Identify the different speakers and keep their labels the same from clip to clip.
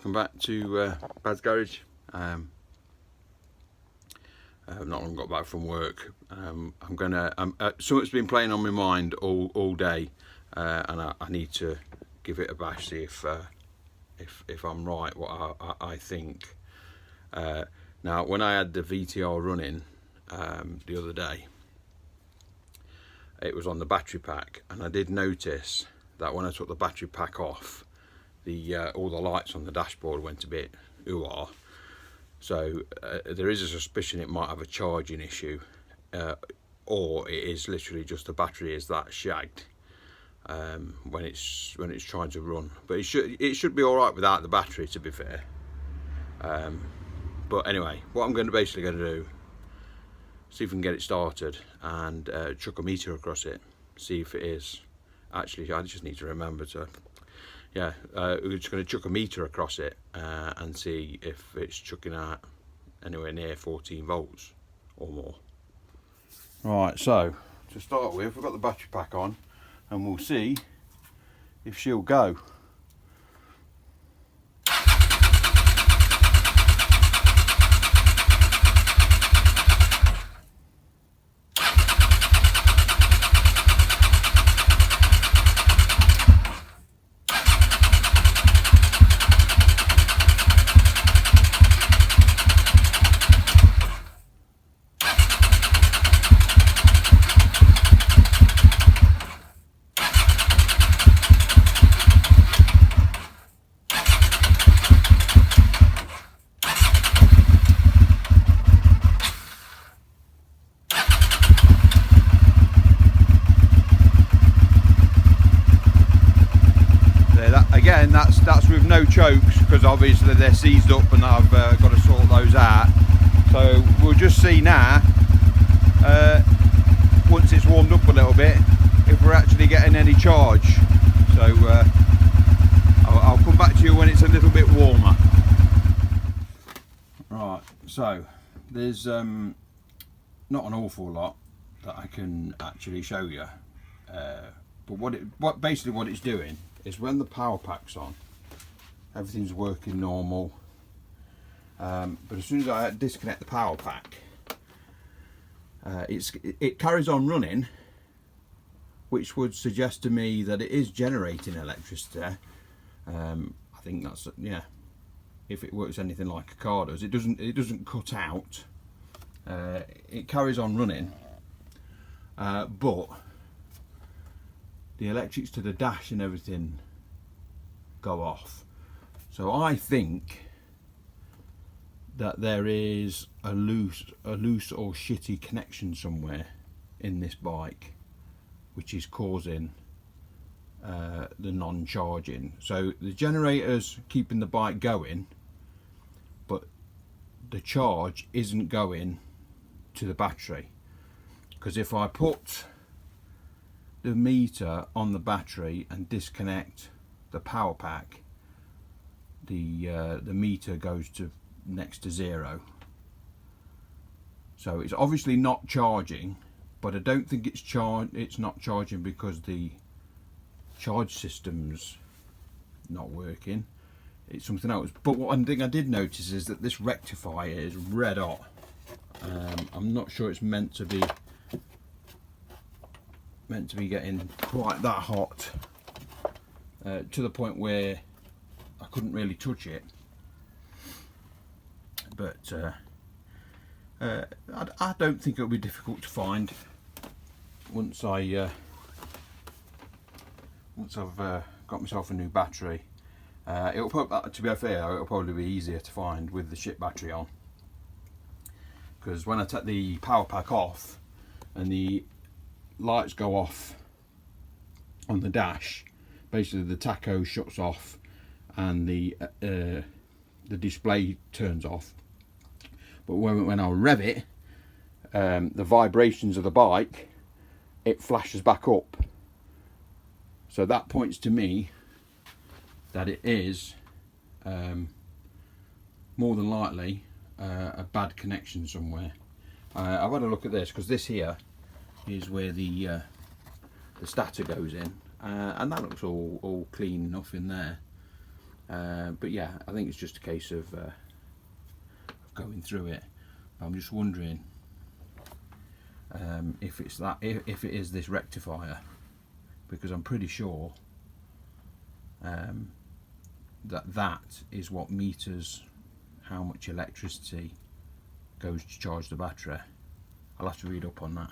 Speaker 1: welcome back to Bad's Garage. I've not long got back from work. Something's been playing on my mind all day, and I need to give it a bash, see if I'm right what I think. Now, when I had the VTR running the other day, it was on the battery pack, and I did notice that when I took the battery pack off, all the lights on the dashboard went a bit ooh-ah. So there is a suspicion it might have a charging issue, or it is literally just the battery is that shagged when it's trying to run. But it should be all right without the battery, to be fair. But anyway, what I'm basically going to do, see if we can get it started and chuck a meter across it, see if it is. Actually, I just need to remember to. Yeah, we're just going to chuck a meter across it and see if it's chucking out anywhere near 14 volts or more. Right, so to start with, we've got the battery pack on, and we'll see if she'll go. Again, that's with no chokes, because obviously they're seized up and I've got to sort those out. So we'll just see now, once it's warmed up a little bit, if we're actually getting any charge. So I'll come back to you when it's a little bit warmer. Right, so there's not an awful lot that I can actually show you, but basically what it's doing is when the power pack's on, everything's working normal, but as soon as I disconnect the power pack, it carries on running, which would suggest to me that it is generating electricity. I think that's, yeah, if it works anything like a car does. It doesn't cut out. It carries on running, but the electrics to the dash and everything go off. So I think that there is a loose or shitty connection somewhere in this bike, which is causing the non-charging. So the generator's keeping the bike going, but the charge isn't going to the battery. Because if I put the meter on the battery and disconnect the power pack, the meter goes to next to zero. So it's obviously not charging, but I don't think it's not charging because the charge system's not working. It's something else. But one thing I did notice is that this rectifier is red hot. I'm not sure it's meant to be getting quite that hot, to the point where I couldn't really touch it. But I don't think it'll be difficult to find once I've got myself a new battery. To be fair, it'll probably be easier to find with the shit battery on, because when I take the power pack off and the lights go off on the dash, basically the tacho shuts off and the display turns off. But when I rev it, the vibrations of the bike, it flashes back up. So that points to me that it is more than likely a bad connection somewhere. I've had a look at this, because this here is where the starter goes in, and that looks all clean enough in there. But yeah, I think it's just a case of going through it. I'm just wondering if it's that, if it is this rectifier, because I'm pretty sure that is what meters how much electricity goes to charge the battery. I'll have to read up on that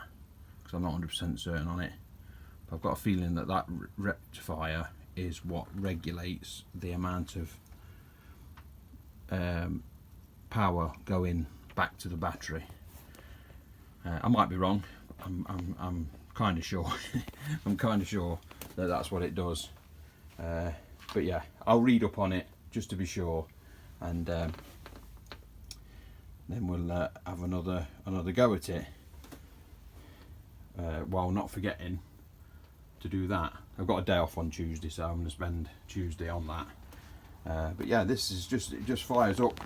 Speaker 1: because I'm not 100% certain on it, but I've got a feeling that that rectifier is what regulates the amount of power going back to the battery. I might be wrong. I'm kind of sure. I'm kind of sure that that's what it does. But yeah, I'll read up on it just to be sure, and then we'll have another go at it. While not forgetting to do that. I've got a day off on Tuesday, so I'm going to spend Tuesday on that. But yeah, this is it just fires up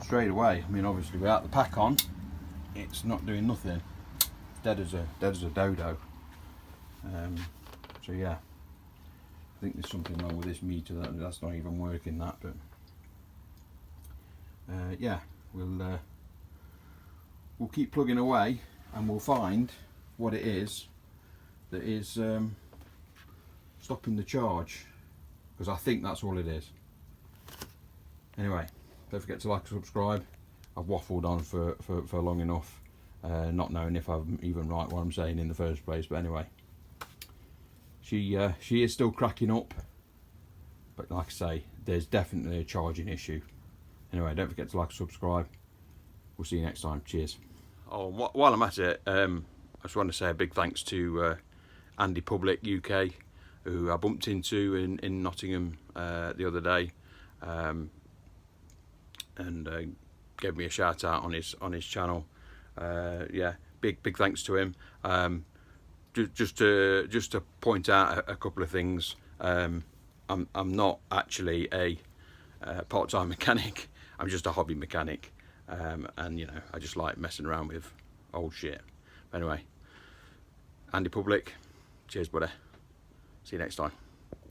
Speaker 1: straight away. I mean, obviously without the pack on, it's not doing nothing. It's dead as a dodo. So yeah, I think there's something wrong with this meter that's not even working. That, but yeah, we'll keep plugging away, and we'll find what it is that is stopping the charge, because I think that's all it is. Anyway, don't forget to like and subscribe. I've waffled on for long enough, not knowing if I'm even right what I'm saying in the first place, but anyway, she is still cracking up, but like I say, there's definitely a charging issue. Anyway, don't forget to like and subscribe. We'll see you next time. Cheers. Oh, while I'm at it, I just want to say a big thanks to Andy Public UK, who I bumped into in Nottingham the other day, and gave me a shout out on his channel. Yeah, big thanks to him. Just to point out a couple of things. I'm not actually a part-time mechanic. I'm just a hobby mechanic, and you know, I just like messing around with old shit. Anyway, Andy Public, cheers buddy, see you next time.